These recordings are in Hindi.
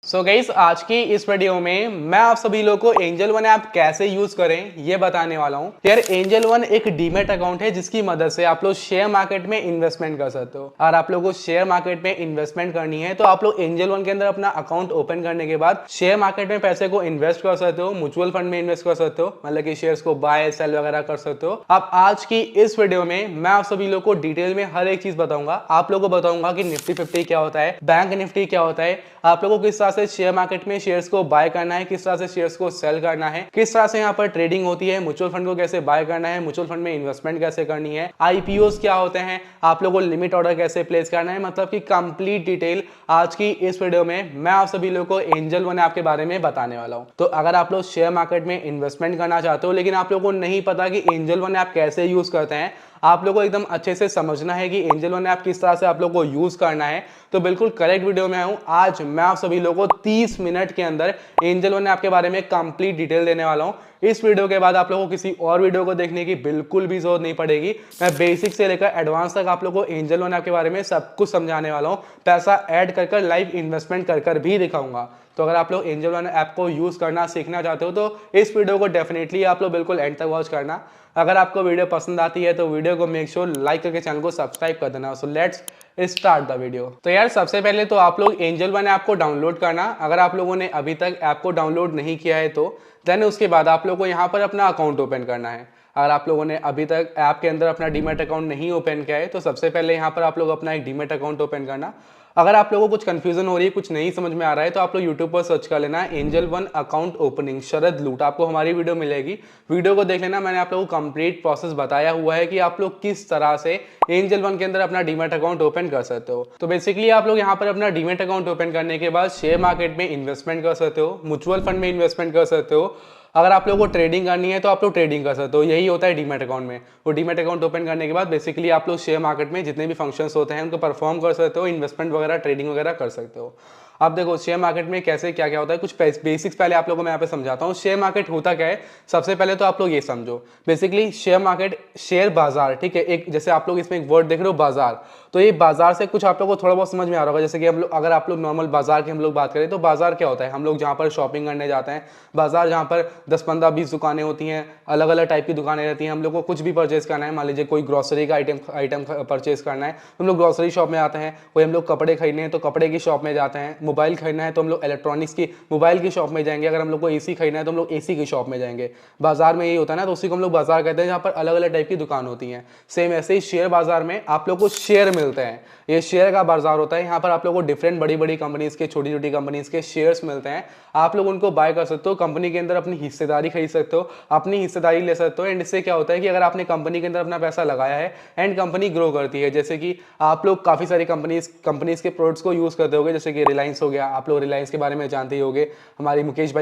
सो गाइस आज की इस वीडियो में मैं आप सभी लोगों को एंजल वन ऐप कैसे यूज करें ये बताने वाला हूं। यार एंजल वन एक डीमेट अकाउंट है जिसकी मदद से आप लोग शेयर मार्केट में इन्वेस्टमेंट कर सकते हो। और आप लोगों को शेयर मार्केट में इन्वेस्टमेंट करनी है तो आप लोग एंजल वन के अंदर अपना अकाउंट ओपन करने के बाद शेयर मार्केट में पैसे को इन्वेस्ट कर सकते हो, म्यूचुअल फंड में इन्वेस्ट कर सकते हो, मतलब कि शेयर्स को बाय सेल वगैरह कर सकते हो। अब आज की इस वीडियो में मैं आप सभी लोग को डिटेल में हर एक चीज बताऊंगा। आप लोगों को बताऊंगा कि निफ्टी 50 क्या होता है, बैंक निफ्टी क्या होता है, आप लोगों को किस तरह से शेयर मार्केट में शेयर्स को बाय करना है, किस तरह से शेयर्स को सेल करना है, किस तरह से यहाँ पर ट्रेडिंग होती है, म्यूचुअल फंड को कैसे बाय करना है, म्यूचुअल फंड में इन्वेस्टमेंट कैसे करनी है, आईपीओस क्या होते हैं, आप लोगों को लिमिट ऑर्डर कैसे प्लेस करना है, मतलब कि कंप्लीट डिटेल आज की इस वीडियो में मैं आप सभी लोगों को एंजल वन ऐप के बारे में बताने वाला हूं। तो अगर आप लोग शेयर मार्केट में इन्वेस्टमेंट करना चाहते हो लेकिन आप लोगों को नहीं पता कि एंजल वन ऐप कैसे यूज करते हैं, आप लोगों को एकदम अच्छे से समझना है कि एंजल वन ऐप किस तरह से आप लोगों को यूज करना है, तो बिल्कुल करेक्ट वीडियो में आऊं। आज मैं आप सभी लोगों को 30 मिनट के अंदर एंजल वन ऐप के बारे में कंप्लीट डिटेल देने वाला हूं। इस वीडियो के बाद आप लोगों को किसी और वीडियो को देखने की बिल्कुल भी जरूरत नहीं पड़ेगी। मैं बेसिक से लेकर एडवांस तक आप लोगों को एंजल वन ऐप के बारे में सब कुछ समझाने वाला हूं। पैसा ऐड कर लाइव इन्वेस्टमेंट कर भी दिखाऊंगा। तो अगर आप लोग एंजल वन ऐप को यूज करना सीखना चाहते हो तो इस वीडियो को डेफिनेटली आप लोग बिल्कुल एंड तक वॉच करना। अगर आपको वीडियो पसंद आती है तो वीडियो को मेक श्योर लाइक करके चैनल को सब्सक्राइब कर देना। So let's start the video. तो यार सबसे पहले तो आप लोग एंजल वन ऐप को डाउनलोड करना। अगर आप लोगों ने अभी तक ऐप को डाउनलोड नहीं किया है तो देन उसके बाद आप लोगों को यहाँ पर अपना अकाउंट ओपन करना है। अगर आप लोगों ने अभी तक ऐप के अंदर अपना डीमैट अकाउंट नहीं ओपन किया है तो सबसे पहले यहाँ पर आप लोग अपना एक डीमैट अकाउंट ओपन करना। अगर आप लोगों को कुछ कंफ्यूजन हो रही है, कुछ नहीं समझ में आ रहा है तो आप लोग यूट्यूब पर सर्च कर लेना एंजल वन अकाउंट ओपनिंग शरद लूट, आपको हमारी वीडियो मिलेगी। वीडियो को देख लेना, मैंने आप लोगों को कंप्लीट प्रोसेस बताया हुआ है कि आप लोग किस तरह से एंजल वन के अंदर अपना डीमैट अकाउंट ओपन कर सकते हो। तो बेसिकली आप लोग यहाँ पर अपना डीमैट अकाउंट ओपन करने के बाद शेयर मार्केट में इन्वेस्टमेंट कर सकते हो, म्यूचुअल फंड में इन्वेस्टमेंट कर सकते हो। अगर आप लोगों को ट्रेडिंग करनी है तो आप लोग ट्रेडिंग कर सकते हो, यही होता है डीमैट अकाउंट में। वो डीमैट अकाउंट ओपन करने के बाद बेसिकली आप लोग शेयर मार्केट में जितने भी फंक्शंस होते हैं उनको परफॉर्म कर सकते हो, इन्वेस्टमेंट वगैरह ट्रेडिंग वगैरह कर सकते हो। अब देखो शेयर मार्केट में कैसे क्या क्या होता है, कुछ बेसिक्स पहले आप लोगों को मैं यहाँ पे समझाता हूँ। शेयर मार्केट होता क्या है, सबसे पहले तो आप लोग ये समझो। बेसिकली शेयर मार्केट शेयर बाजार, ठीक है, एक जैसे आप लोग इसमें एक वर्ड देख रहे हो बाजार, तो ये बाजार से कुछ आप लोगों को थोड़ा बहुत समझ में आ रहा होगा। जैसे कि हम लोग अगर आप लोग नॉर्मल बाजार की हम लोग बात करें तो बाजार क्या होता है, हम लोग जहाँ पर शॉपिंग करने जाते हैं, बाजार जहाँ पर 10 15 20 दुकानें होती हैं, अलग अलग टाइप की दुकानें रहती हैं। हम लोग को कुछ भी परचेज करना है, मान लीजिए कोई ग्रोसरी का आइटम परचेज करना है, हम लोग ग्रोसरी शॉप में आते हैं। कोई हम लोग कपड़े खरीदने हैं तो कपड़े की शॉप में जाते हैं, मोबाइल खरीदना है तो हम लोग इलेक्ट्रॉनिक्स की मोबाइल की शॉप में जाएंगे, अगर हम लोग को एसी खरीदना है तो हम लोग एसी की शॉप में जाएंगे। बाजार में यही होता है ना, तो उसी को हम लोग बाजार कहते हैं जहाँ पर अलग अलग टाइप की दुकान होती हैं। सेम ऐसे ही शेयर बाजार में आप लोग को शेयर मिलते हैं, ये शेयर का बाजार होता है। यहाँ पर आप लोगों को डिफरेंट बड़ी बड़ी कंपनीज के, छोटी छोटी कंपनीज के शेयर्स मिलते हैं, आप लोग उनको बाय कर सकते हो। कंपनी के अंदर अपनी हिस्सेदारी खरीद सकते हो, अपनी हिस्सेदारी ले सकते हो। एंड इससे क्या होता है कि अगर आपने कंपनी के अंदर अपना पैसा लगाया है एंड कंपनी ग्रो करती है, जैसे कि आप लोग काफी सारी कंपनीज के प्रोडक्ट्स को यूज करते होगे, जैसे कि रिलायंस हो गया, आप लोग रिलायंस के बारे में जानते ही होगे, हमारी मुकेश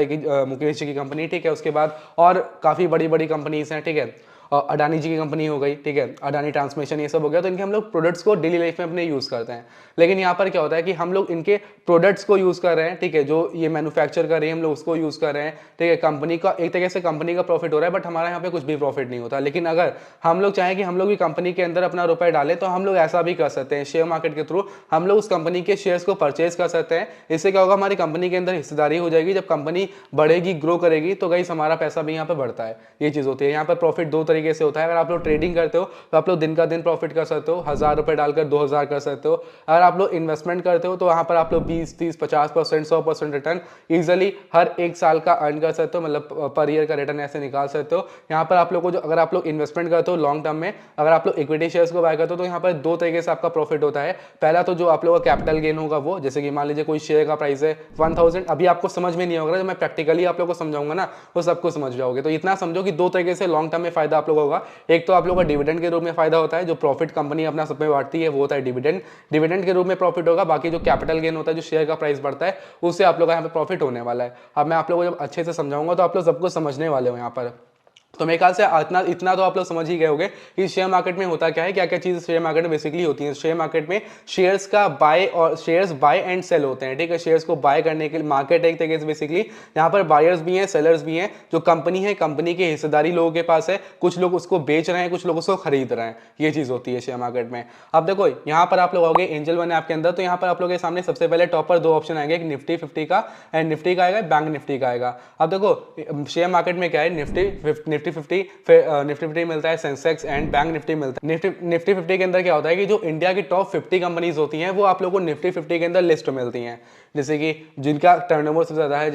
जी की कंपनी, ठीक है। उसके बाद और काफी बड़ी बड़ी कंपनीज हैं, ठीक है, अडानी जी की कंपनी हो गई, ठीक है, अडानी ट्रांसमिशन, ये सब हो गया। तो इनके हम लोग प्रोडक्ट्स को डेली लाइफ में अपने यूज करते हैं। लेकिन यहाँ पर क्या होता है कि हम लोग इनके प्रोडक्ट्स को यूज कर रहे हैं, ठीक है, जो ये मैन्युफैक्चर कर रहे हैं हम लोग उसको यूज कर रहे हैं, ठीक है। कंपनी का एक तरीके से कंपनी का प्रॉफिट हो रहा है, बट हमारा यहाँ पे कुछ भी प्रॉफिट नहीं होता। लेकिन अगर हम लोग चाहें कि हम लोग भी कंपनी के अंदर अपना रुपए डालें तो हम लोग ऐसा भी कर सकते हैं। शेयर मार्केट के थ्रू हम लोग उस कंपनी के शेयर्स को परचेज कर सकते हैं। इससे क्या होगा, हमारी कंपनी के अंदर हिस्सेदारी हो जाएगी। जब कंपनी बढ़ेगी, ग्रो करेगी, तो गाइस हमारा पैसा भी यहाँ पे बढ़ता है। ये चीज होती है। यहाँ पर प्रॉफिट दो तरीके से होता है। अगर आप लोग ट्रेडिंग करते हो तो आप लोग दिन का दिन प्रॉफिट कर सकते हो, 1000 रुपए डालकर 2000 कर सकते हो। अगर आप लोग इन्वेस्टमेंट करते हो तो वहां पर आप लोग 20 30 50% 100% रिटर्न इजिली हर एक साल का अर्न कर सकते हो, मतलब पर ईयर का रिटर्न ऐसे निकाल सकते हो। यहाँ पर आप लोग को जो अगर आप लोग इन्वेस्टमेंट करते हो लॉन्ग टर्म में, अगर आप लोग इक्विटी शेयर्स को बाय करते हो तो यहाँ पर दो तरीके से आपका प्रॉफिट होता है। पहला तो जो आप लोग का कैपिटल गेन होगा वो, जैसे कि मान लीजिए कोई शेयर का प्राइस है 1000, अभी आपको समझ में नहीं होगा, जब मैं प्रैक्टिकली आप लोग को समझाऊंगा ना वो सबको समझ जाओगे। तो इतना समझो कि दो तरीके से लॉन्ग टर्म में फायदा आप लोग होगा। एक तो आप लोग का डिविडेंड के रूप में फायदा होता है, जो प्रॉफिट कंपनी अपना सब में बांटती है वो होता है डिविडेंड, डिविडेंड के रूप में प्रॉफिट होगा। बाकी जो कैपिटल गेन होता है, जो शेयर का प्राइस बढ़ता है, उससे आप लोग का यहाँ पे प्रॉफिट होने वाला है। अब मैं आप लोगों को जब अच्छे से समझाऊंगा तो आप लोग सबको समझने वाले हो यहाँ पर। तो मेरे ख्याल से इतना इतना तो आप लोग समझ ही गए होंगे कि शेयर मार्केट में होता क्या है, क्या क्या चीज़ शेयर मार्केट में बेसिकली होती है। शेयर मार्केट में शेयर्स का शेयर्स बाय एंड सेल होते हैं, ठीक है। शेयर्स को बाय करने के लिए मार्केट एक तरीके से बेसिकली यहाँ पर बायर्स भी हैं, सेलर्स भी हैं। जो कंपनी है, कंपनी की हिस्सेदारी लोगों के पास है, कुछ लोग उसको बेच रहे हैं, कुछ लोग उसको खरीद रहे हैं, ये चीज़ होती है शेयर मार्केट में। अब देखो यहाँ पर आप लोग आओगे एंजल वन ऐप के अंदर, तो यहाँ पर आप लोगों के सामने सबसे पहले टॉप पर दो ऑप्शन आएंगे, एक निफ्टी 50 का एंड निफ्टी का आएगा, बैंक निफ्टी का आएगा। अब देखो शेयर मार्केट में क्या है, निफ्टी 50 निफ्टी 50 मिलता है, सेंसेक्स एंड बैंक निफ्टी मिलता है। निफ्टी 50 के अंदर क्या होता है कि जो इंडिया की टॉप 50 कंपनीज होती हैं वो आप लोगों को निफ्टी 50 के अंदर लिस्ट मिलती हैं, जैसे कि जिनका टर्नओवर सबसे ज़्यादा है,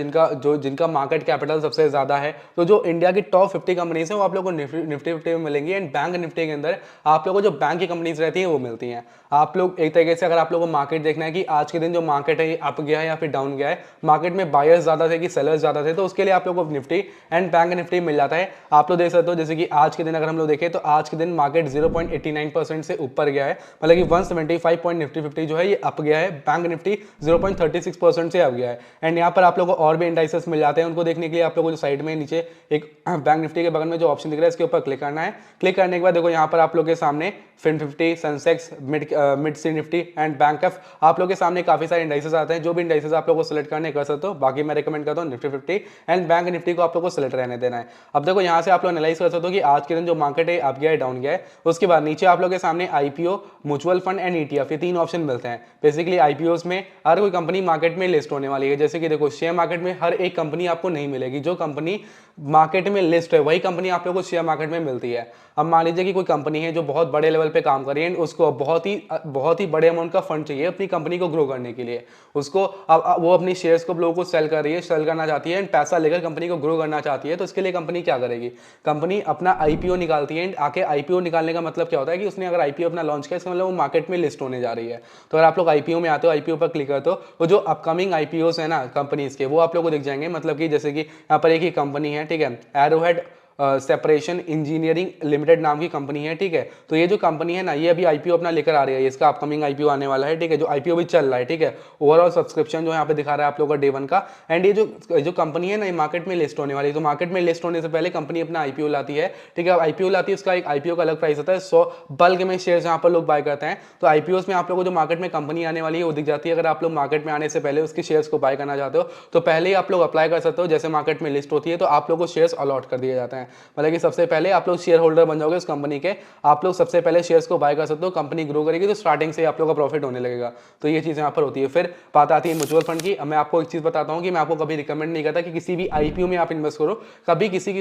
जिनका मार्केट कैपिटल सबसे ज़्यादा है। तो जो इंडिया की टॉप 50 कंपनीज हैं वो आप लोगों को निफ्टी 50 में मिलेंगी। एंड बैंक निफ्टी के अंदर आप लोगों को जो बैंक की कंपनीज रहती हैं वो मिलती हैं। आप लोग एक तरीके से अगर आप लोगों को मार्केट देखना है कि आज के दिन जो मार्केट है ये अप गया है या फिर डाउन गया है, मार्केट में बायर्स ज़्यादा थे कि सेलर्स ज़्यादा थे, तो उसके लिए आप लोगों को निफ्टी एंड बैंक निफ्टी मिल जाता है। आप लोग देख सकते हो जैसे कि आज के दिन अगर हम लोग देखें तो आज के दिन मार्केट 0.89% से ऊपर गया है, मतलब कि 175 पॉइंट निफ्टी 50 जो है ये अप गया है। बैंक निफ्टी 0.36% से अप गया है। एंड यहाँ पर आप लोगों को और भी इंडाइसेस मिल जाते हैं, उनको देखने के लिए आप लोगों को जो साइड में नीचे एक बैंक निफ्टी के बगल में जो ऑप्शन दिख रहा है इसके ऊपर क्लिक करना है। क्लिक करने के बाद देखो यहाँ पर आप लोग के सामने फिन 50, सेंसेक्स, मिड सी निफ्टी एंड बैंक एफ आप लोग के सामने काफी सारे इंडाइसेस आते हैं। जो भी इंडाइसेस आप लोग को सिलेक्ट करने कर सकते हो, बाकी मैं रिकमेंड करता हूँ निफ्टी 50 एंड बैंक निफ्टी को आप लोग को सिलेक्ट रहने देना है। अब देखो यहाँ से आप लोग एनालाइज कर सकते हो कि आज के दिन जो मार्केट है अप गया है, डाउन गया है। उसके बाद नीचे आप लोग के सामने IPO, mutual fund and ETF, ये तीन ऑप्शन मिलते हैं। बेसिकली आईपीओस में हर कोई कंपनी मार्केट में लिस्ट होने वाली है, जैसे कि देखो शेयर मार्केट में हर एक कंपनी आपको नहीं मिलेगी। जो कंपनी मार्केट में लिस्ट है वही कंपनी आप लोग को शेयर मार्केट में मिलती है। अब मान लीजिए कि कोई कंपनी है जो बहुत बड़े लेवल पे काम कर रही है, उसको बहुत ही बड़े अमाउंट का फंड चाहिए अपनी कंपनी को ग्रो करने के लिए। उसको अब वो अपनी शेयर्स को लोगों को सेल कर रही है, सेल करना चाहती है एंड पैसा लेकर कंपनी को ग्रो करना चाहती है। तो इसके लिए कंपनी क्या करेगी, कंपनी अपना आईपीओ निकालती है। एंड आके आईपीओ निकालने का मतलब क्या होता है कि उसने अगर आईपीओ अपना लॉन्च किया इसका मतलब वो मार्केट में लिस्ट होने जा रही है। तो अगर आप लोग आईपीओ में आते हो, आईपीओ पर क्लिक करते हो, वो जो अपकमिंग आईपीओस है ना कंपनीज के, वो आप लोग को दिख जाएंगे। मतलब कि जैसे कि यहाँ पर एक ही कंपनी है, ठीक है, एरोहेड सेपरेशन इंजीनियरिंग लिमिटेड नाम की कंपनी है, ठीक है। तो ये जो कंपनी है ना ये अभी आईपीओ अपना लेकर आ रही है, इसका अपकमिंग आईपीओ आने वाला है, ठीक है। जो आईपीओ भी चल रहा है, ठीक है। ओवरऑल सब्सक्रिप्शन जो यहाँ पे दिखा रहा है आप लोगों का डे 1 का। एंड ये जो कंपनी है ना ये मार्केट में लिस्ट होने वाली है। तो मार्केट में लिस्ट होने से पहले कंपनी अपना आईपीओ लाती है, ठीक है। आईपीओ लाती है, उसका एक आईपीओ का अलग प्राइस होता है। 100 बल्क में शेयर यहाँ पर लोग बाय करते हैं। तो आईपीओ में आप लोगों को जो मार्केट में कंपनी आने वाली है वो दिख जाती है। अगर आप लोग मार्केट में आने से पहले उसके शेयर्स को बाय करना चाहते हो तो पहले ही आप लोग अप्लाई कर सकते हो। जैसे मार्केट में लिस्ट होती है तो आप लोग को शेयर्स अलॉट कर दिए जाते हैं, मतलब कि सबसे पहले आप लोग शेयर होल्डर बन जाओगे उस कंपनी के। आप लोग सबसे पहले शेयर्स को बाय कर सकते हो। कंपनी ग्रो करेगी तो स्टार्टिंग से आप लोग का प्रॉफिट होने लगेगा। तो ये चीज़ यहाँ पर होती है। फिर बात आती है म्यूचुअल फंड की। अब मैं आपको एक चीज़ बताता हूँ कि मैं आपको कभी रिकमेंड नहीं करता कि किसी भी आईपीओ में आप इन्वेस्ट करो। कभी किसी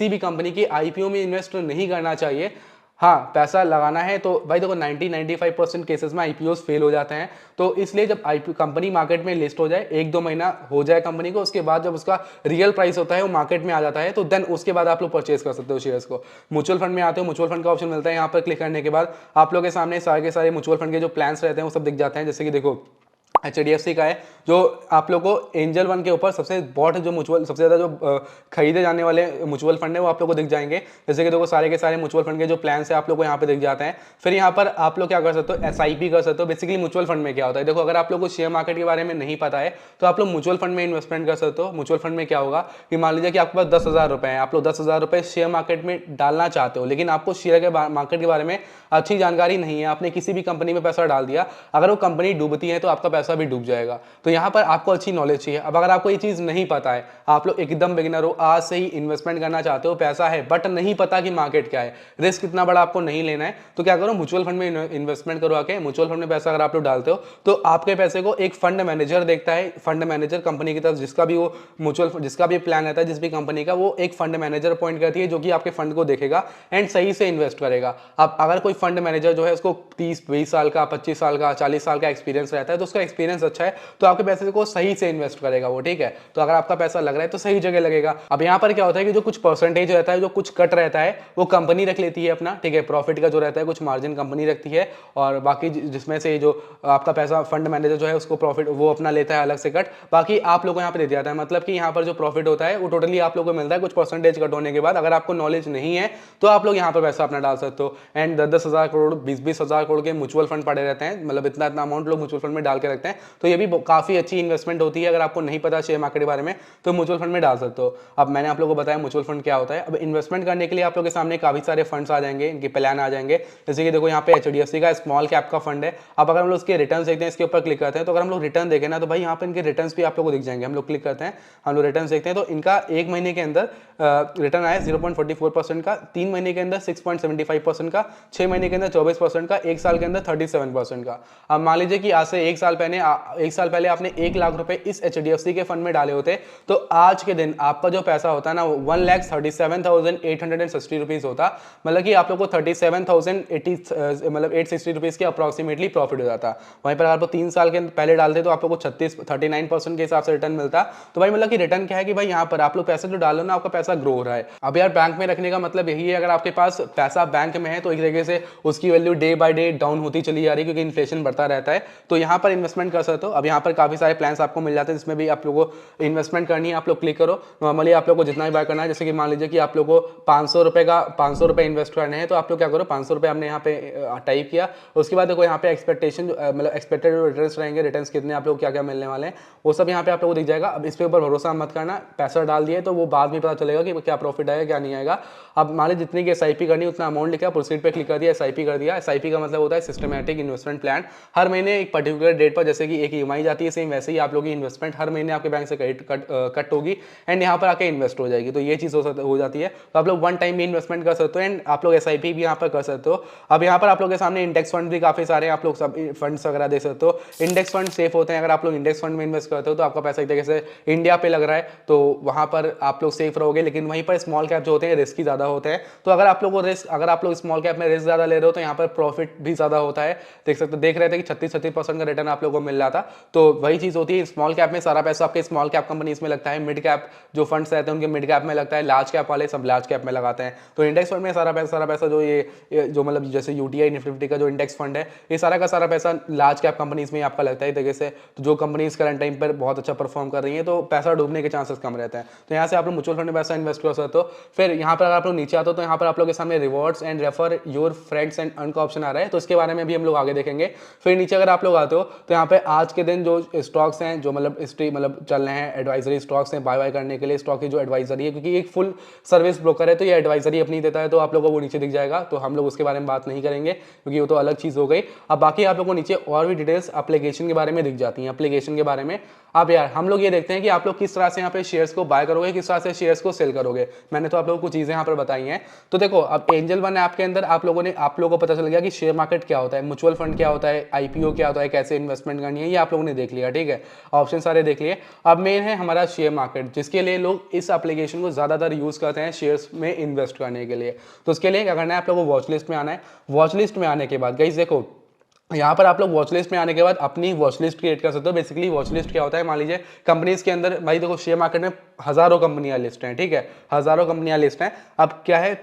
भी कंपनी की आईपीओ में इन्वेस्ट नहीं करना चाहिए। हाँ, पैसा लगाना है तो भाई देखो 90-95% केसेस में आईपीओस फेल हो जाते हैं। तो इसलिए जब आईपीओ कंपनी मार्केट में लिस्ट हो जाए, 1-2 महीना हो जाए कंपनी को, उसके बाद जब उसका रियल प्राइस होता है वो मार्केट में आ जाता है, तो देन उसके बाद आप लोग परचेज कर सकते हो शेयर्स को। म्यूचुअल फंड में आते हो, म्यूचुअल फंड का ऑप्शन मिलता है। यहाँ पर क्लिक करने के बाद आप लोग के सामने सारे के सारे म्यूचुअल फंड के जो प्लान्स रहते हैं वो सब दिख जाते हैं। जैसे कि देखो HDFC का है जो आप लोग को एंजल वन के ऊपर सबसे बॉट जो म्यूचुअल सबसे ज़्यादा जो खरीदे जाने वाले म्यूचुअल फंड है वो आप लोग को दिख जाएंगे। जैसे कि देखो सारे के सारे म्यूचुअल फंड के जो प्लान्स है आप लोग को यहाँ पे दिख जाते हैं। फिर यहाँ पर आप लोग क्या कर सकते हो, SIP कर सकते हो। बेसिकली म्यूचुअल फंड में क्या होता है, देखो अगर आप लोग को शेयर मार्केट के बारे में नहीं पता है तो आप लोग म्यूचुअल फंड में इन्वेस्टमेंट कर सकते हो। म्यूचुअल फंड में क्या होगा कि मान लीजिए कि आपके पास 10,000 रुपये है, आप लोग 10,000 रुपये शेयर मार्केट में डालना चाहते हो, लेकिन आपको शेयर के मार्केट के बारे में अच्छी जानकारी नहीं है। आपने किसी भी कंपनी में पैसा डाल दिया, अगर वो कंपनी डूबती है तो आपका पैसा भी डूब जाएगा। तो यहाँ पर आपको अच्छी नॉलेज चाहिए। अब अगर आपको ये चीज़ नहीं पता है, आप लोग एकदम बिगिनर हो, आज से ही इन्वेस्टमेंट करना चाहते हो, पैसा है बट नहीं पता कि मार्केट क्या है, रिस्क इतना बड़ा आपको नहीं लेना है, तो क्या करो म्यूचुअल फंड में इन्वेस्टमेंट करो। आके म्यूचुअल फंड में पैसा अगर आप लोग डालते हो तो आपके पैसे को एक फंड मैनेजर देखता है। फंड मैनेजर कंपनी की तरफ जिसका भी वो जिसका भी प्लान रहता है, जिस भी कंपनी का, वो एक फंड मैनेजर अपॉइंट करती है जो कि आपके फंड को देखेगा एंड सही से इन्वेस्ट करेगा। अब अगर कोई फंड मैनेजर जो है उसको 30-20 साल का, 25 साल का, 40 साल का एक्सपीरियंस रहता है, तो उसका एक्सपीरियंस अच्छा है तो आपके पैसे को सही से इन्वेस्ट करेगा वो, ठीक है। तो अगर आपका पैसा लग रहा है तो सही जगह लगेगा। अब यहाँ पर क्या होता है कि जो कुछ परसेंटेज रहता है, जो कुछ कट रहता है वो कंपनी रख लेती है अपना, ठीक है। प्रॉफिट का जो रहता है कुछ मार्जिन कंपनी रखती है और बाकी जिसमें से जो आपका पैसा फंड मैनेजर जो है उसको प्रॉफिट वो अपना लेता है अलग से कट, बाकी आप लोगों को यहाँ पे दे दिया जाता है। मतलब कि यहाँ पर जो प्रॉफिट होता है वो टोटली आप लोगों को मिलता है कुछ परसेंटेज कट होने के बाद। अगर आपको नॉलेज नहीं है तो आप लोग यहाँ पर पैसा अपना डाल सकते हो। एंड 10-10 हज़ार करोड़, 20-20 हज़ार करोड़ के म्यूचुअल फंड पड़े रहते हैं, मतलब इतना अमाउंट लोग म्यूचुअल फंड में डाल के सकते हैं। तो ये भी काफ़ी अच्छी इन्वेस्टमेंट होती है। अगर आपको नहीं पता शेयर मार्केट के बारे में तो म्यूचुअल फंड में डाल सकते हो। अब मैंने आप लोगों को बताया म्यूचुअल फंड क्या होता है। अब इन्वेस्टमेंट करने के लिए आप लोग के सामने काफ़ी सारे फंड्स आ जाएंगे, इनके प्लान आ जाएंगे। जैसे कि देखो यहाँ पे HDFC का स्मॉल कैप का फंड है। अब अगर हम लोग उसके रिटर्न देखते हैं, इसके ऊपर क्लिक करते हैं, तो अगर हम लोग रिटर्न देखें ना तो भाई यहाँ पे इनके रिटर्न भी आप लोग को दिख जाएंगे। हम लोग क्लिक करते हैं, हम लोग रिटर्न देखते हैं, तो इनका एक महीने के अंदर रिटर्न आया 0.44% का, 3 महीने के अंदर 6.75% का, 6 महीने के अंदर 24% का, एक साल के अंदर 37% का। अब मान लीजिए कि आज से एक साल पहले आपने 1 लाख रुपए इस HDFC के फंड में डाले होते, तो आज के दिन आपका जो पैसा होता है ना, 1,37,860 रुपीज होता। मतलब कि आप लोग को 37,860 रुपीज के अप्रॉक्सीमेटली प्रॉफिट हो जाता। वहीं पर अगर आप 3 साल के पहले डालते तो आप लोग को 39% के हिसाब से रिटर्न मिलता। तो भाई मतलब कि रिटर्न क्या है कि भाई यहाँ पर आप लोग पैसा जो डालो ना, आपका पैसा ग्रो हो रहा है। अब यार बैंक में रखने का मतलब यही है, अगर आपके पास पैसा बैंक में है तो एक तरीके से उसकी value day by day down होती चली जा रही है, क्योंकि इन्फ्लेशन बढ़ता रहता है। तो यहाँ पर इन्वेस्टमेंट कर सकते हो। अब यहाँ पर काफी सारे प्लान्स आपको मिल जाते हैं जिसमें भी आप लोगों को इन्वेस्टमेंट करनी है। आप लोग क्लिक करो, नॉर्मली आप लोग को जितना भी बाय करना है, जैसे कि मान लीजिए कि आप लोग को 500 रुपए इन्वेस्ट करने हैं, तो आप लोग क्या करो, 500 रुपए हमने यहाँ पे टाइप किया। उसके बाद देखो यहाँ पे एक्सपेक्टेशन मतलब एक्सपेक्टेड रिटर्न्स रहेंगे, रिटर्न्स कितने आप लोग क्या क्या मिलने वाले हैं वो सब यहाँ पे आप लोगों को दिख जाएगा। अब इस पे ऊपर भरोसा मत करना, पैसा डाल दिए तो वो बाद में पता चलेगा कि क्या प्रॉफिट आएगा क्या नहीं आएगा। अब मान लीजिए जितनी की SIP करनी उतना अमाउंट लिखा, प्रोसीड पे क्लिक कर दिया, SIP कर दिया। SIP का मतलब होता है सिस्टमैटिक इन्वेस्टमेंट प्लान। हर महीने एक पर्टिकुलर डेट पर जैसे कि एक EMI जाती है, सेम वैसे ही आप लोग की इन्वेस्टमेंट हर महीने आपके बैंक से कट होगी एंड यहाँ पर आके इन्वेस्ट हो जाएगी। तो ये चीज़ हो जाती है। तो आप लोग वन टाइम भी इन्वेस्टमेंट कर सकते हो एंड आप लोग SIP भी यहाँ पर कर सकते हो। अब यहाँ पर आप लोग के सामने इंडेक्स फंड भी काफी सारे हैं, आप लोग सब फंड्स वगैरह दे सकते हो। इंडेक्स फंड सेफ होते हैं। अगर आप लोग इंडेक्स फंड में इन्वेस्ट करते हो तो आपका पैसा एक तरीके से इंडिया पे लग रहा है, तो वहां पर आप लोग सेफ रहोगे। लेकिन वहीं पर स्मॉल कैप जो होते हैं रिस्क ज्यादा होते हैं। तो अगर आप लोग स्मॉल कैप में रिस्क ज्यादा ले रहे हो तो यहाँ पर प्रॉफिट भी ज्यादा होता है। देख रहे थे कि 36% का रिटर्न आप लोगों को मिल रहा था। तो वही चीज होती है, स्मॉल कैप में सारा पैसा आपके स्मॉल कैप कंपनीज में लगता है, मिड कैप जो फंड्स रहते हैं उनके मिड कैप में लगता है, लार्ज कैप वाले सब लार्ज कैप में लगाते हैं। तो इंडेक्स फंड में सारा पैसा जो जो मतलब जैसे UTI निफ्टी 50 का जो इंडेक्स फंड है, ये सारा का सारा पैसा लार्ज कैप कंपनीज में आपका लगता है तरीके से। तो जो कंपनीज करंट टाइम पर बहुत अच्छा परफॉर्म कर रही है तो पैसा डूबने के चांसेस कम रहते हैं। तो यहाँ से आप लोग म्यूचुअल फंड में पैसा इन्वेस्ट कर सकते हो। फिर यहाँ पर अगर आप लोग नीचे आते हो तो यहाँ पर आप लोग के सामने rewards and refer your friends and earn का ऑप्शन आ रहा है, तो इसके बारे में भी हम लोग आगे देखेंगे। फिर नीचे अगर आप लोग आते हो तो यहाँ पे आज के दिन जो स्टॉक्स हैं जो मतलब चल रहे हैं, एडवाइजरी स्टॉक्स हैं बाय करने के लिए, स्टॉक की जो एडवाइजरी है, क्योंकि एक फुल सर्विस ब्रोकर है तो ये एडवाइजरी अपनी देता है, तो आप लोगों को वो नीचे दिख जाएगा। तो हम लोग उसके बारे में बात नहीं करेंगे क्योंकि वो तो अलग चीज हो गई। अब बाकी आप लोगों को नीचे और भी डिटेल्स एप्लीकेशन के बारे में दिख जाती हैं। एप्लीकेशन के बारे में अब यार हम लोग ये देखते हैं कि आप लोग किस तरह से यहाँ पे शेयर्स को बाय करोगे, किस तरह से शेयर्स को सेल करोगे। मैंने तो आप लोगों को कुछ चीजें यहाँ पर बताई हैं। तो देखो अब एंजल वन ऐप के अंदर आप लोगों को पता चल गया कि शेयर मार्केट क्या होता है, म्यूचुअल फंड क्या होता है, IPO क्या होता है, कैसे इन्वेस्टमेंट करनी है, ये आप लोगों ने देख लिया। ठीक है, ऑप्शन सारे देख लिए। अब मेन है हमारा शेयर मार्केट, जिसके लिए लोग इस एप्लीकेशन को ज्यादातर यूज करते हैं शेयर्स में इन्वेस्ट करने के लिए। तो उसके लिए क्या करना है, आप लोगों को वॉच लिस्ट में आना है। वॉच लिस्ट में आने के बाद गाइस देखो यहाँ पर आप लोग वॉच लिस्ट में आने के बाद अपनी वॉच लिस्ट क्रिएट कर सकते हो। बेसिकली वॉच लिस्ट क्या होता है, मान लीजिए कंपनीज के अंदर, भाई देखो शेयर मार्केट में हजारों कंपनियां लिस्ट हैं, ठीक है, हजारों कंपनियां लिस्ट हैं। अब क्या है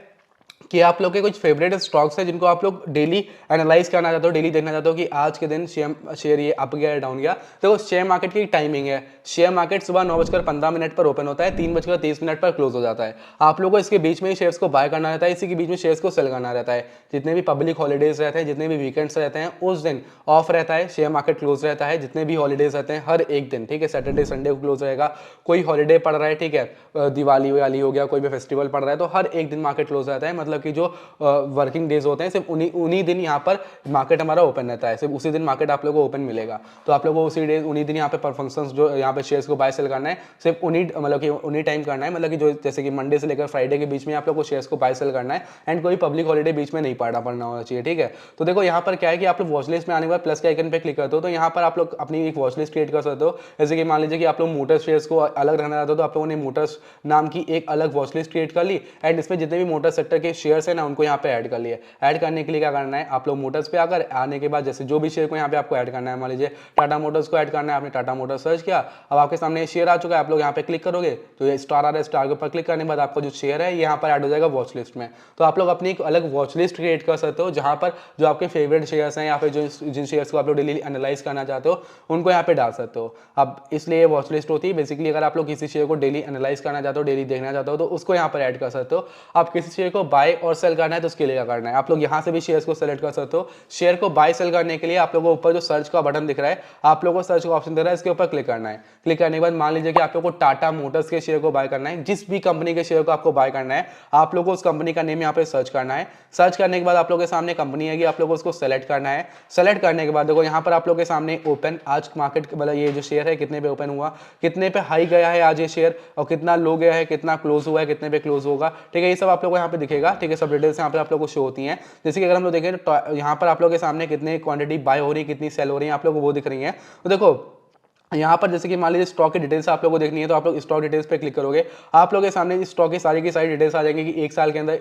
कि आप लोग के कुछ फेवरेट स्टॉक्स हैं जिनको आप लोग डेली एनालाइज करना चाहते हो, डेली देखना चाहते हो कि आज के दिन शेयर ये अप गया डाउन गया। तो शेयर मार्केट की टाइमिंग है, शेयर मार्केट सुबह 9:15 पर ओपन होता है, 3:30 पर क्लोज हो जाता है। आप लोगों को इसके बीच में ही शेयर्स को बाय करना रहता है, इसी के बीच में शेयर्स को सेल करना रहता है। जितने भी पब्लिक हॉलीडेज रहते हैं, जितने भी वीकेंड्स रहते हैं, उस दिन ऑफ रहता है, शेयर मार्केट क्लोज रहता है। जितने भी हॉलीडेज रहते हैं हर एक दिन, ठीक है, सैटरडे संडे को क्लोज रहेगा। कोई हॉलीडे पड़ रहा है, ठीक है, दिवाली वाली हो गया, कोई भी फेस्टिवल पड़ रहा है, तो हर एक दिन मार्केट क्लोज रहता है। मतलब कि जो वर्किंग डेज होते हैं सिर्फ उन्हीं दिन यहाँ पर मार्केट हमारा ओपन रहता है, सिर्फ उसी दिन मार्केट आप लोगों को ओपन मिलेगा। तो आप लोगों को उसी डेज उन्हीं दिन यहाँ पे फंक्शंस जो यहाँ पे शेयर्स को बाय सेल करना है, सिर्फ उन्हीं टाइम करना है। मतलब कि जो जैसे कि मंडे से लेकर फ्राइडे के बीच में आप लोग को शेयर्स को बाय सेल करना है एंड कोई पब्लिक हॉलीडे बीच में नहीं पड़ना होना चाहिए। ठीक है, तो देखो यहाँ पर क्या है कि आप लोग वॉच लिस्ट में आने के बाद प्लस के आइकन पे क्लिक करते हो तो यहाँ पर आप लोग अपनी एक वॉच लिस्ट क्रिएट कर सकते हो। जैसे कि मान लीजिए कि आप लोग मोटर्स शेयर्स को अलग रखना चाहते हो तो आप लोगों ने मोटर्स नाम की एक अलग वॉच लिस्ट क्रिएट कर ली एंड इसमें जितने भी मोटर सेक्टर के शेयर्स है ना उनको यहाँ पे ऐड कर लिए। ऐड करने के लिए क्या करना है, आप लोग मोटर्स पे आकर आने के बाद जैसे जो भी शेयर को यहाँ पे आपको ऐड करना है, मान लीजिए टाटा मोटर्स को ऐड करना है, आपने टाटा मोटर्स सर्च किया, अब आपके सामने शेयर आ चुका है, आप लोग यहाँ पे क्लिक करोगे तो ये स्टार आ रहा है, स्टार के ऊपर क्लिक करने के बाद आपको जो शेयर है यहाँ पर ऐड हो जाएगा वॉच लिस्ट में। तो आप लोग अपनी एक अलग वॉच लिस्ट क्रिएट कर सकते हो जहाँ पर जो आपके फेवरेट शेयर्स हैं या फिर जो जिन शेयर्स को आप लोग डेली एनालाइज करना चाहते हो उनको यहाँ पे डाल सकते हो। अब इसलिए वॉच लिस्ट होती है बेसिकली, अगर आप लोग किसी शेयर को डेली एनालाइज करना चाहते हो, डेली देखना चाहते हो तो उसको यहाँ पर ऐड कर सकते हो। आप किसी शेयर को बाय बाय और सेल करना है तो उसके लिए क्या करना है, आप लोग यहाँ से भी शेयर्स को सेलेक्ट कर सकते हो। शेयर को बाय सेल करने के लिए आप लोगों को ऊपर जो सर्च का बटन दिख रहा है, आप लोगों को सर्च का ऑप्शन दिख रहा है, इसके ऊपर क्लिक करना है। क्लिक करने के बाद मान लीजिए कि आप लोगों को टाटा मोटर्स के शेयर को बाय करना है, जिस भी कंपनी के शेयर को आपको बाय करना है, आप लोगों को उस कंपनी का नेम यहाँ पे सर्च करना है। सर्च करने के बाद आप लोगों के सामने कंपनी आएगी, आप लोगों को उसको सेलेक्ट करना है। सेलेक्ट करने के बाद देखो यहाँ पर आप लोगों के सामने ओपन, आज मार्केट मतलब ये जो शेयर है कितने पे ओपन हुआ, कितने पे हाई गया है आज ये शेयर, और कितना लो गया है, कितना क्लोज हुआ है, कितने पे क्लोज होगा, ठीक है। ये सब आप लोगों को यहाँ पे दिखेगा, ठीक है। सब डिटेल्स यहाँ पे आप लोगों को शो होती हैं। जैसे कि अगर हम लोग देखें तो यहाँ पर आप लोगों के सामने कितनी क्वांटिटी बाय हो रही है, कितनी सेल हो रही है, आप लोगों को वो दिख रही है। तो देखो यहाँ पर जैसे कि मान लीजिए स्टॉक की डिटेल्स आप लोगों को देखनी है, तो आप लोग स्टॉक डिटेल्स पे क्लिक करोगे, आप लोगों के सामने इस स्टॉक की सारी डिटेल्स आ जाएंगी कि एक साल के अंदर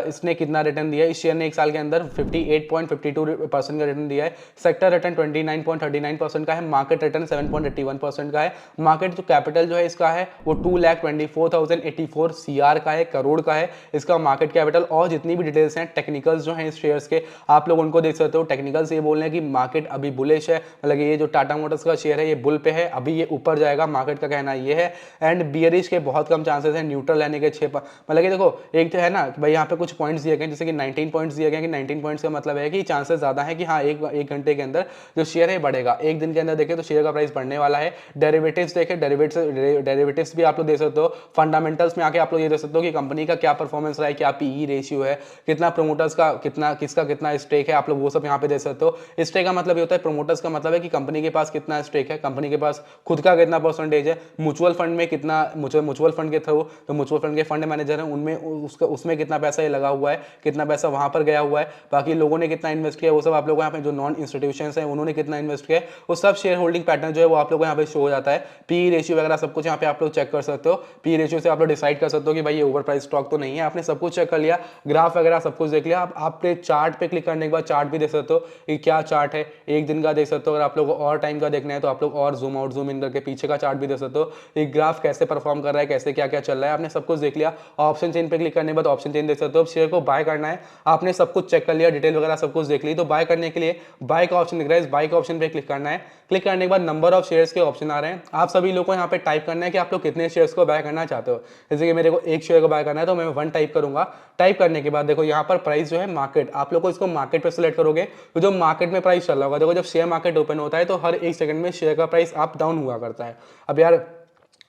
इसने कितना रिटर्न दिया है। इस शेयर ने एक साल के अंदर 58.52% का रिटर्न दिया है। सेक्टर रिटर्न 29.39% का है। मार्केट रिटर्न 7.81% का है। मार्केट जो कैपिटल जो है इसका है वो 2,24,084 CR का है, करोड़ का है इसका मार्केट कैपिटल। और जितनी भी डिटेल्स हैं टेक्निकल्स जो हैं इस शेयर्स के, आप लोग उनको देख सकते हो। टेक्निकल्स ये बोल रहे हैं कि मार्केट अभी बुलिश है, मतलब ये जो टाटा मोटर्स का शेयर है ये बुल पे है, अभी ये ऊपर जाएगा, मार्केट का कहना ये है। एंड बियरिश के बहुत कम चांसेस हैं, न्यूट्रल रहने के 6, मतलब कि देखो एक तो है ना कि भाई यहाँ पे कुछ पॉइंट्स दिए गए जैसे कि 19 पॉइंट्स दिए गए कि 19 पॉइंट्स का मतलब है कि चांसेस ज्यादा है कि हाँ एक घंटे के अंदर जो शेयर है बढ़ेगा। एक दिन के अंदर देखें तो शेयर का प्राइस बढ़ने वाला है। डेरिवेटिव्स देखें, डेरिवेटिव्स भी आप लोग देख सकते हो। फंडामेंटल्स में आके आप लोग ये देख सकते हो कि कंपनी का क्या परफॉर्मेंस रहा है, क्या पीई रेशियो है, कितना प्रोमोटर्स का कितना स्टेक है, आप लोग वो सब यहाँ पे देख सकते हो। स्टेक का मतलब ये होता है, प्रोमोटर्स का मतलब है कि कंपनी के पास कितना स्टेक है, कंपनी के पास खुद का कितना परसेंटेज है, म्यूचुअल फंड में कितना, म्यूचुअल फंड के थ्रू तो म्यूचुअल फंड के फंड मैनेजर हैं उनमें उसमें कितना पैसा ये लगा हुआ है, कितना पैसा वहां पर गया हुआ है, बाकी लोगों ने कितना इन्वेस्ट किया, वो सब आप लोगों को यहाँ पे जो नॉन इंस्टीट्यूशंस हैं उन्होंने कितना इन्वेस्ट किया, वो सब शेयर होल्डिंग पैटर्न जो है वो आप लोगों को यहाँ पे शो हो जाता है। पी रेशियो वगैरह सब कुछ यहाँ पे आप लोग चेक कर सकते हो। पी रेशियो से आप लोग डिसाइड कर सकते हो कि भाई ये ओवर प्राइस स्टॉक तो नहीं है। आपने सब कुछ चेक कर लिया, ग्राफ वगैरह सब कुछ देख लिया। आप चार्ट पे क्लिक करने के बाद चार्ट भी देख सकते हो कि क्या चार्ट है, एक दिन का देख सकते हो। अगर आप लोग को और टाइम का देखना है तो आप लोग और जूम आउट जूम इन करके पीछे का चार्ट भी देख सकते हो, एक ग्राफ कैसे परफॉर्म कर रहा है, कैसे क्या क्या चल रहा है। आपने सब कुछ देख लिया। ऑप्शन चेन पे क्लिक करने के बाद ऑप्शन चेन देख सकते हो। शेयर को बाय करना है, आपने सब कुछ चेक कर लिया, डिटेल वगैरह सब कुछ देख ली, तो बाय करने के लिए बाय का ऑप्शन दिख रहा है, इस बाय का ऑप्शन पे क्लिक करना है। क्लिक करने के बाद नंबर ऑफ शेयर्स के ऑप्शन आ रहे हैं। आप सभी लोगों को यहाँ पे टाइप करना है कि आप लोग कितने शेयर्स को बाय करना चाहते हो। जैसे कि मेरे को एक शेयर को बाय करना है तो मैं 1 टाइप करूंगा। टाइप करने के बाद देखो यहाँ पर प्राइस जो है मार्केट, आप लोग को इसको मार्केट पे सिलेक्ट करोगे तो जो मार्केट में प्राइस चल रहा होगा, देखो जब शेयर मार्केट ओपन होता है तो हर 1 सेकंड में शेयर का प्राइस अप डाउन हुआ करता है। अब यार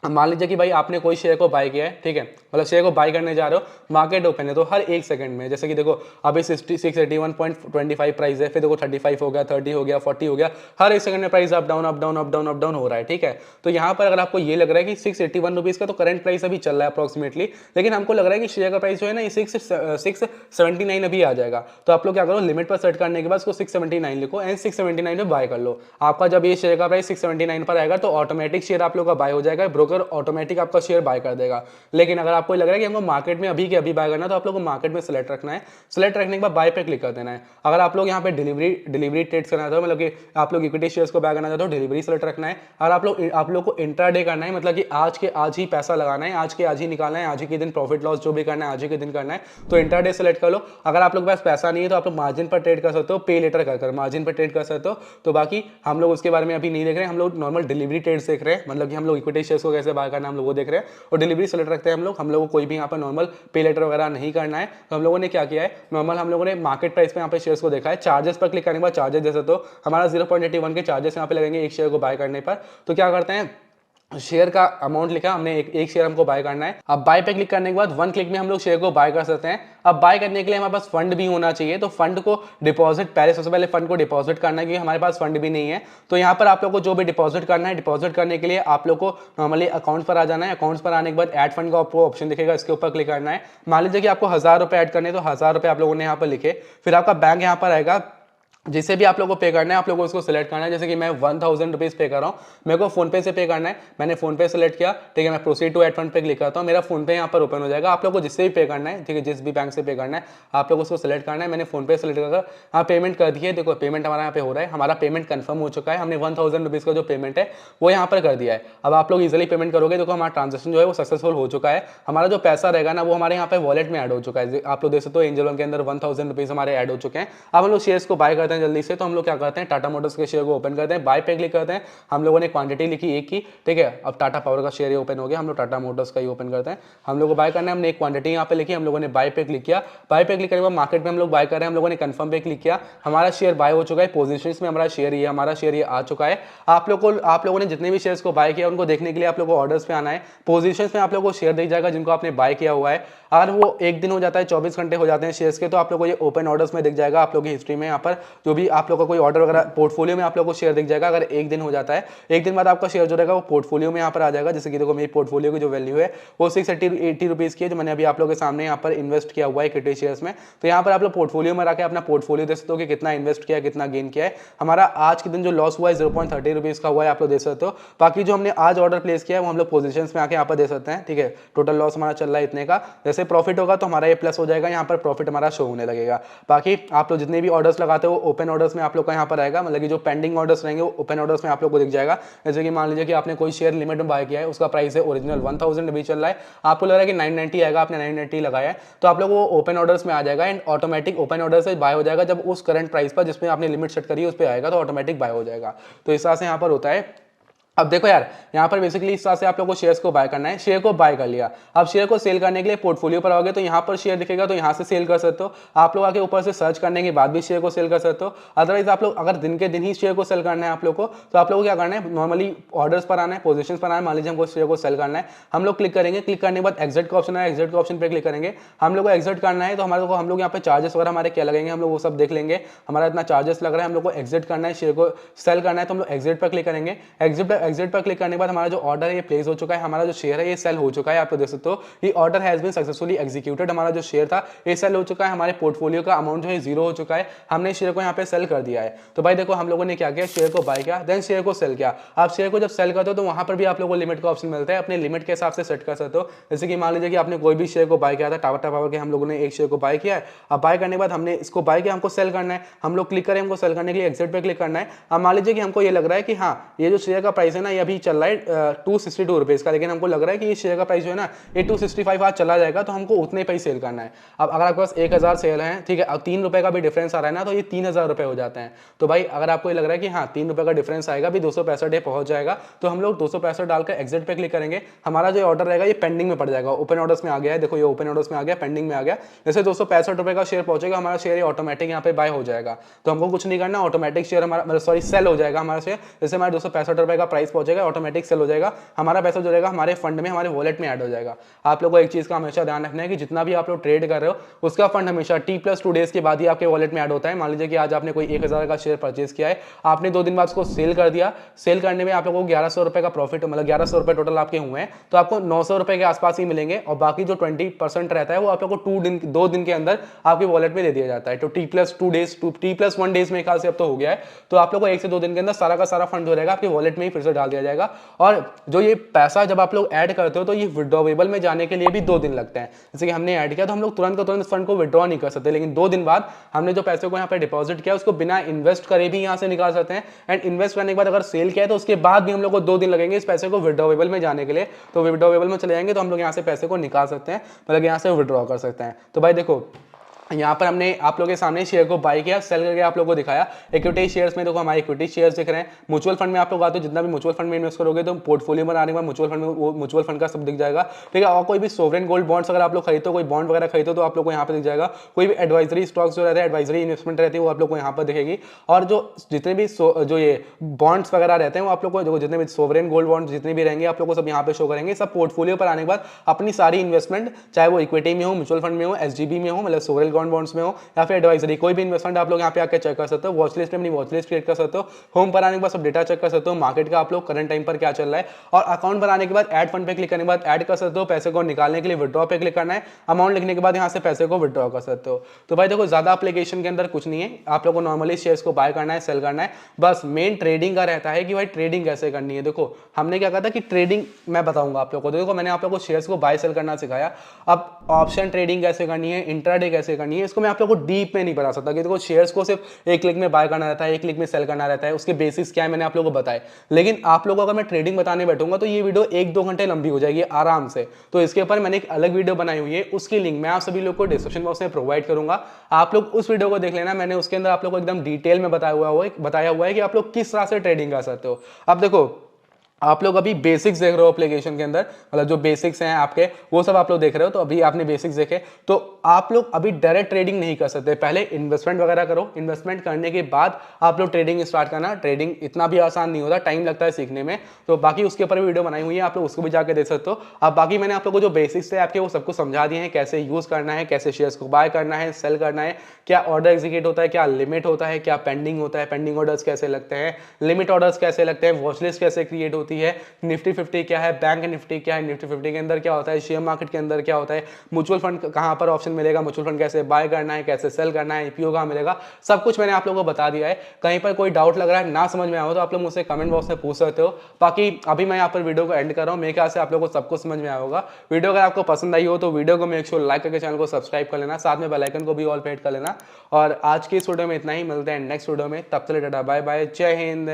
मान लीजिए कि भाई आपने कोई शेयर को बाय किया है, ठीक है, मतलब शेयर को बाय करने जा रहे हो, मार्केट ओपन है तो हर 1 सेकंड में, जैसे कि देखो अभी 681.25 प्राइस है, फिर देखो 35 हो गया, 30 हो गया, 40 हो गया, हर 1 सेकंड में price up down up down up down up down हो रहा है, ठीक है। तो यहाँ पर अगर आपको ये लग रहा है कि 681 रुपीज का तो करंट प्राइस अभी चल रहा है अप्रोक्सीमेटली, लेकिन हमको लग रहा है कि शेयर का प्राइस जो है ना 679 अभी आ जाएगा, तो आप लोग क्या करो, लिमिट पर सेट करने के बाद उसको 679 लिखो एंड 679 में बाय कर लो। आपका जब ये शेयर का प्राइस 679 पर आएगा तो ऑटोमेटिक शेयर आप लोग का बाय हो जाएगा, ब्रोकर ऑटोमेटिक आपका शेयर बाय कर देगा। लेकिन अगर आपको लग रहा है कि हमको मार्केट में अभी के अभी बाय करना है तो आप लोग को मार्केट में सेलेक्ट रखना है। सेलेक्ट रखने के बाद बाय पे क्लिक कर देना है। अगर आप लोग यहाँ पे डिलीवरी ट्रेड्स करना चाहते हो, मतलब कि आप लोग इक्विटी शेयर्स को बाय करना चाहते हो, डिलीवरी सेलेक्ट रखना है। और आप लोग को इंट्राडे करना है, मतलब कि आज के आज ही पैसा लगाना है, आज के आज ही निकालना है, आज ही के दिन प्रॉफिट लॉस जो भी करना है आज ही के दिन करना है, तो इंट्राडे सेलेक्ट कर लो। अगर आप लोग के पास पैसा नहीं है तो आप लोग मार्जिन पर ट्रेड कर सकते हो, पे लेटर कर मार्जिन पर ट्रेड कर सकते हो। तो बाकी हम लोग उसके बारे में अभी नहीं देख रहे हैं, हम लोग नॉर्मल डिलीवरी ट्रेड्स देख रहे हैं, मतलब कि हम लोग इक्विटी शेयर्स को कैसे बाय करना है हम लोग वो देख रहे हैं, और डिलीवरी सेलेक्ट रखते हैं हम लोग को कोई भी यहाँ पर नॉर्मल पे लेटर वगैरह नहीं करना है। तो हम लोगों ने क्या किया है, नॉर्मल हम लोगों ने मार्केट प्राइस पे यहाँ पे शेयर्स को देखा है। चार्जेस पर क्लिक करने के बाद चार्जेस जैसे तो हमारा 0.81 के चार्जेस यहाँ पे लगेंगे एक शेयर को बाय करने पर। तो क्या करते हैं, शेयर का अमाउंट लिखा हमने, एक शेयर हमको बाय करना है। अब बाय पे क्लिक करने के बाद 1 क्लिक में हम लोग शेयर को बाय कर सकते हैं। अब बाय करने के लिए हमारे पास फंड भी होना चाहिए, तो फंड को डिपॉजिट पहले, सबसे पहले फंड को डिपॉजिट करना है क्योंकि हमारे पास फंड भी नहीं है। तो यहाँ पर आप लोग को जो भी डिपॉजिट करना है, डिपॉजिट करने के लिए आप लोग को नॉर्मली अकाउंट पर आ जाना है। अकाउंट्स पर आने के बाद ऐड फंड का आपको ऑप्शन दिखेगा, इसके ऊपर क्लिक करना है। मान लीजिए कि आपको 1000 रुपये ऐड करने हैं तो 1000 रुपये आप लोगों ने यहाँ पर लिखे, फिर आपका बैंक यहाँ पर आएगा, जिसे भी आप लोगों को पे करना है आप लोगों को उसको सिलेक्ट करना है। जैसे कि मैं 1000 रुपीज पे कर रहा हूँ, मेरे को फोन पे से पे करना है, मैंने फोन पे सेलेक्ट किया, ठीक है। मैं प्रोसीड टू ऐड फंड पे क्लिक करता हूँ, मेरा फोन पे यहाँ पर ओपन हो जाएगा। आप लोगों को जिससे भी पे करना है, ठीक है, जिस भी बैंक से पे करना है आप लोग को उसको सिलेक्ट करना है। मैंने फोन पे सेलेक्ट कर हाँ पेमेंट कर दी है, देखो पेमेंट हमारा यहाँ पे हो रहा है, हमारा पेमेंट कन्फर्म हो चुका है। हमने 1000 रुपीज का जो पेमेंट है वो यहाँ पर कर दिया है। अब आप लोग इजिली पेमेंट करोगे, देखो हमारा ट्रांजेक्शन जो है वो सक्सेसफुल हो चुका है। हमारा जो पैसा रहेगा ना वो हमारे यहाँ पे वॉलेट में ऐड हो चुका है। आप लोग देख सकते हो एंजल वन के अंदर 1000 रुपीज हमारे ऐड हो चुके हैं। अब हम लोग शेयर्स को बाय करते करते हैं जल्दी से, तो हम लोग क्या करते हैं, टाटा मोटर्स के शेयर को ओपन करते हैं, बाय पे क्लिक करते हैं। हम लोगों ने क्वांटिटी लिखी एक की, ठीक है। अब टाटा पावर का शेयर ओपन हो गया, हम लोग टाटा मोटर्स का ही ओपन करते हैं। हम लोग को बाय करना है, हमने एक क्वांटिटी यहाँ पे लिखी, हम लोगों ने बाय पे क्लिक किया। बाय पे क्लिक करने के बाद मार्केट में हम लोग बाय कर रहे हैं, हम लोगों ने कंफर्म पे क्लिक किया, हमारा शेयर बाय हो चुका है। पोजीशंस में हमारा शेयर ये आ चुका है। आप लोगों ने जितने भी शेयर्स को बाय किया उनको देखने के लिए आप लोगों को ऑर्डर्स पे आना है। पोजीशंस में आप लोगों को शेयर दिख जाएगा जिनको आपने बाय किया हुआ है। अगर वो एक दिन हो जाता है, 24 घंटे हो जाते हैं शेयर्स के, तो आप लोगों को ये ओपन ऑर्डर्स में दिख जाएगा। आप लोगों की हिस्ट्री में यहाँ पर जो भी आप लोगों को कोई ऑर्डर वगैरह पोर्टफोलियो में आप लोगों को शेयर दिख जाएगा। अगर एक दिन हो जाता है, एक दिन बाद आपका शेयर जो रहेगा वो पोर्टफोलियो में यहाँ पर आ जाएगा। जैसे कि देखो मेरी पोर्टफोलियो की जो वैल्यू है वो 680 रुपीज़ की है, जो मैंने अभी आप लोगों के सामने यहाँ पर इन्वेस्ट किया हुआ है इक्विटी शेयर्स में। तो यहाँ पर आप लोग पोर्टफोलियो में रखे अपना पोर्टफोलियो देख सकते हो कि कितना इन्वेस्ट किया है, कितना गेन किया है। हमारा आज के दिन जो लॉस हुआ है 0.30 रुपीज़ का हुआ है, आप लोग देख सकते हो। बाकी जो हमने आज ऑर्डर प्लेस किया है वो हम लोग पोजीशंस में आके यहाँ पर दे सकते हैं, ठीक है। टोटल लॉस हमारा चल रहा है इतने का, जैसे प्रॉफिट होगा तो हमारा ये प्लस हो जाएगा, यहाँ पर प्रॉफिट हमारा शो होने लगेगा। बाकी आप लोग जितने भी ऑर्डर्स लगाते हो ओपन ऑर्डर्स में आप लोग का यहाँ पर आएगा, मतलब कि जो पेंडिंग ऑर्डर्स रहेंगे वो ओपन ऑर्डर्स में आप लोग को दिख जाएगा। जैसे कि मान लीजिए कि आपने कोई शेयर लिमिट में बाय किया है, उसका प्राइस है ओरिजिनल 1000 अभी चल रहा है, आपको लग रहा है कि 990 आएगा, आपने 990 लगाया है, तो आप लोग वो ओपन ऑर्डर्स में आ जाएगा एंड ऑटोमेटिक ओपन ऑर्डर से बाय हो जाएगा। जब उस करंट प्राइस पर जिसमें आपने लिमिट सेट करी है उस पर आएगा तो ऑटोमेटिक बाय हो जाएगा। तो इस तरह से यहाँ पर होता है। अब देखो यार, यहाँ पर बेसिकली इस तरह से आप लोगों को शेयर्स को बाय करना है। शेयर को बाय कर लिया, अब शेयर को सेल करने के लिए पोर्टफोलियो पर आओगे तो यहाँ पर शेयर दिखेगा, तो यहाँ से सेल कर सकते हो। आप लोग आके ऊपर से सर्च करने के बाद भी शेयर को सेल कर सकते हो। अदरवाइज आप लोग अगर दिन के दिन ही शेयर को सेल करना है आप लोग को, तो आप लोग को क्या करना है, नॉर्मली ऑर्डर्स पर आना है, पोजीशंस पर आना है। मान लीजिए हमको शेयर को सेल करना है, हम लोग क्लिक करेंगे, क्लिक करने के बाद एग्जिट का ऑप्शन है, एग्जिट का ऑप्शन पर क्लिक करेंगे। हम लोग को एग्जिट करना है तो हमारे को हम लोग यहाँ पे चार्जेस वगैरह हमारे क्या लगेंगे हम लोग वो सब देख लेंगे। हमारा इतना चार्जेस लग रहा है, हम लोग को एग्जिट करना है, शेयर को सेल करना है, तो हम लोग एग्जिट पर क्लिक करेंगे। एग्जिट पर क्लिक करने के बाद हमारा जो ऑर्डर है ये प्लेस हो चुका है, हमारा जो शेयर है ये सेल हो चुका है। आप देख सकते हो ये order has been successfully executed, हमारा जो शेयर था ये सेल हो चुका है। हमारे पोर्टफोलियो का अमाउंट जो है 0 हो चुका है, हमने शेयर को यहाँ पे सेल कर दिया है। तो भाई देखो हम लोगों ने क्या किया, शेयर को बाय किया, देन शेयर को सेल किया। आप शेयर को जब सेल करते हो तो वहां पर भी आप लोगों को लिमिट का ऑप्शन मिलता है, अपने लिमिट के हिसाब से सेट कर सकते हो। जैसे कि मान लीजिए कि आपने कोई भी शेयर को बाय किया था, टाटा पावर के हम लोगों ने एक शेयर को बाय किया है। अब बाय करने के बाद हमने इसको बाय किया, हमको सेल करना है, हम लोग क्लिक करें, हमको सेल करने के लिए एग्जिट पे क्लिक करना है। अब मान लीजिए कि हमको ये लग रहा है कि हाँ ये जो शेयर का प्राइस है ना ये अभी चल रहा है 262 रुपीज़ का, लेकिन हमको लग रहा है कि ये शेयर का प्राइस जो है ना ये 265 आज चला जाएगा, तो हमको उतने पे ही सेल करना है। अब अगर आपके पास 1000 सेल है, ठीक है, अब 3 रुपए का भी डिफरेंस आ रहा है ना, तो ये 3000 रुपए हो जाते हैं। तो भाई अगर आपको ये लग रहा है कि हाँ 3 रुपए का डिफरेंस आएगा, भी 265 पहुंच जाएगा, तो हम लोग 265 डालकर एग्जिट पे क्लिक करेंगे। हमारा जो ऑर्डर रहेगा ये पेंडिंग में पड़ जाएगा, ओपन ऑर्डर्स में आ गया है, देखो ये ओपन ऑर्डर्स में आ गया, पेंडिंग में आ गया। जैसे 265 रुपए का शेयर पहुंचेगा, हमारा शेयर ऑटोमेटिक यहाँ पे बाय हो जाएगा। तो हमको कुछ नहीं करना, ऑटोमेटिक शेयर हमारा मतलब सॉरी सेल हो जाएगा हमारा शेयर। जैसे हमारे 265 रुपए का प्राइस पहुंचेगा, ऑटोमेटिक सेल हो जाएगा, हमारा पैसा जो रहेगा हमारे फंड में, हमारे वॉलेट में ऐड हो जाएगा। आप लोगों को एक चीज का हमेशा ध्यान रखना है कि जितना भी आप लोग ट्रेड कर रहे हो उसका फंड हमेशा T+2 डेज के बाद ही आपके वॉलेट में ऐड होता है। मान लीजिए कि आज आपने कोई 1000 का शेयर परचेज किया है, आपने 2 दिन बाद उसको सेल कर दिया, सेल करने में आप लोगों को 1100 रुपए का प्रॉफिट, मतलब 1100 रुपए टोटल आपके हुए हैं, तो आपको 900 रुपए के आसपास ही मिलेंगे, और बाकी जो 20% रहता है वो आप लोग को 2 दिन के अंदर आपके वॉलेट में दे दिया जाता है। तो T+1 डेज में ख्याल से अब तो हो गया है, तो आप लोग को 1 से 2 दिन के अंदर सारा का सारा फंड जो रहेगा आपके वॉलेट में ही फिर से डाल दिया जाएगा। और जो ये पैसा जब आप लोग ऐड करते हो तो ये विड्रॉवेबल में जाने के लिए भी 2 दिन लगते हैं। जैसे कि हमने ऐड किया तो हम लोग तुरंत का तुरंत फंड को विड्रॉ नहीं कर सकते, लेकिन 2 दिन बाद हमने जो पैसे को यहाँ पे डिपॉजिट किया उसको बिना इन्वेस्ट करे भी यहाँ से निकाल सकते हैं। एंड इन्वेस्ट करने के बाद अगर सेल किया है तो उसके बाद भी हम लोग को 2 दिन लगेंगे इस पैसे को विड्रॉवेबल में जाने के लिए। तो विड्रॉवेबल में चले जाएंगे तो हम लोग यहाँ से पैसे को निकाल सकते हैं, मतलब यहाँ से विड्रॉ कर सकते हैं। तो भाई देखो यहाँ पर हमने आप लोगों के सामने शेयर को बाय किया, सेल करके आप लोगों को दिखाया। इक्विटी शेयर्स में देखो हमारे इक्विटी शेयर्स दिख रहे हैं। म्यूचुअल फंड में आप लोग आते हो, जितना भी म्यूचुअल फंड में इन्वेस्ट करोगे तो पोर्टफोलियो में आने के बाद म्यूचुअल फंड में वो म्यूचुअल फंड का सब दिख जाएगा, ठीक है। और कोई भी सोवरेन गोल्ड बॉन्ड्स अगर आप लोग खरीदो, कोई बॉन्ड वगैरह खरीदो तो आप लोग को यहाँ पर दिख जाएगा। कोई भी एडवाइजरी स्टॉक्स जो रहते हैं, एडवाइजरी इन्वेस्टमेंट रहती है, वो आप लोग को यहाँ पर दिखेगी। और जो जितने भी जो ये बॉन्ड्स वगैरह रहते हैं वो आप लोग को जितने भी सोवरेन गोल्ड बॉन्ड जितने भी रहेंगे आप लोग को सब यहाँ पे शो करेंगे। सब पोर्टफोलियो पर आने के बाद अपनी सारी इन्वेस्टमेंट, चाहे वो इक्विटी में हो, म्यूचुअल फंड में हो, SGB में हो, मतलब सोवरेन गोल्ड बॉन्ड्स में हो, या फिर एडवाइजरी कोई भी इन्वेस्टमेंट आप लोग यहाँ पे आके चेक कर सकते हो। वॉच लिस्ट में अपनी वॉच लिस्ट क्रिएट कर सकते हो। होम पर आने के बाद सब डेटा चेक कर सकते हो, मार्केट का आप लोग करंट टाइम पर क्या चल रहा है। और अकाउंट बनाने के बाद ऐड फंड पे क्लिक करने के बाद ऐड कर सकते हो। पैसे को निकालने के लिए विड्रॉ पे क्लिक करना है, अमाउंट लिखने के बाद यहाँ से पैसे को विड्रॉ कर सकते हो। तो भाई देखो ज्यादा एप्लीकेशन के अंदर कुछ नहीं है, आप लोग को नॉर्मली शेयर्स को बाय करना है, सेल करना है, बस मेन ट्रेडिंग का रहता है कि भाई ट्रेडिंग कैसे करनी है। देखो हमने क्या कहा था कि ट्रेडिंग मैं बताऊंगा आप लोग को। देखो मैंने आप लोग को शेयर्स को बाय सेल करना सिखाया, अब ऑप्शन ट्रेडिंग कैसे करनी है, इंट्राडे कैसे करनी करनी है, इसको मैं आप लोगों को डीप में नहीं बता सकता कि देखो शेयर्स को सिर्फ एक क्लिक में बाय करना रहता है, एक क्लिक में सेल करना रहता है, उसके बेसिक्स क्या है मैंने आप लोगों को बताया। लेकिन आप लोगों को अगर मैं ट्रेडिंग बताने बैठूंगा तो ये वीडियो 1-2 घंटे लंबी हो जाएगी आराम से। तो इसके ऊपर मैंने एक अलग वीडियो बनाई हुई है, उसकी लिंक मैं आप सभी लोग को डिस्क्रिप्शन बॉक्स में प्रोवाइड करूंगा। आप लोग उस वीडियो को देख लेना, मैंने उसके अंदर आप लोग को एकदम डिटेल में बताया हुआ है कि आप लोग किस तरह से ट्रेडिंग कर सकते हो। अब देखो आप लोग अभी बेसिक्स देख रहे हो एप्लीकेशन के अंदर, मतलब जो बेसिक्स हैं आपके वो सब आप लोग देख रहे हो। तो अभी आपने बेसिक्स देखे, तो आप लोग अभी डायरेक्ट ट्रेडिंग नहीं कर सकते, पहले इन्वेस्टमेंट वगैरह करो। इन्वेस्टमेंट करने के बाद आप लोग ट्रेडिंग स्टार्ट करना। ट्रेडिंग इतना भी आसान नहीं होता, टाइम लगता है सीखने में। तो बाकी उसके ऊपर भी वीडियो बनाई हुई है, आप लोग उसको भी जाकर देख सकते हो। अब बाकी मैंने आप लोग को जो बेसिक्स थे आपके वो सबको समझा दिए हैं, कैसे यूज करना है, कैसे शेयर्स को बाय करना है, सेल करना है, क्या ऑर्डर एग्जीक्यूट होता है, क्या लिमिट होता है, क्या पेंडिंग होता है, पेंडिंग ऑर्डर्स कैसे लगते हैं, लिमिट ऑर्डर्स कैसे लगते हैं, वॉच लिस्ट कैसे क्रिएट होती है, निफ्टी 50 क्या है, बैंक निफ्टी क्या है, निफ्टी 50 के अंदर क्या होता है, शेयर मार्केट के अंदर क्या होता है, म्यूचुअल फंड कहां पर ऑप्शन मिलेगा, म्यूचुअल फंड कैसे बाय करना है, कैसे सेल करना है, आईपीओ कहां मिलेगा, सब कुछ मैंने आप लोगों को बता दिया है। कहीं पर कोई डाउट लग रहा है, ना समझ में आया हो तो आप लोग मुझसे कमेंट बॉक्स में पूछ सकते हो। बाकी अभी मैं यहाँ पर वीडियो को एंड कर रहा हूँ, मेरे ख्याल से आप लोगों को सब कुछ समझ में आया होगा। वीडियो अगर आपको पसंद आई हो तो वीडियो को मेक श्योर लाइक करके चैनल को सब्सक्राइब कर लेना, साथ में बेल आइकन को भी ऑल पे हिट कर लेना। और आज की इस वीडियो में इतना ही, मिलते हैं नेक्स्ट वीडियो में, तब तक टाटा बाय बाय, जय हिंद।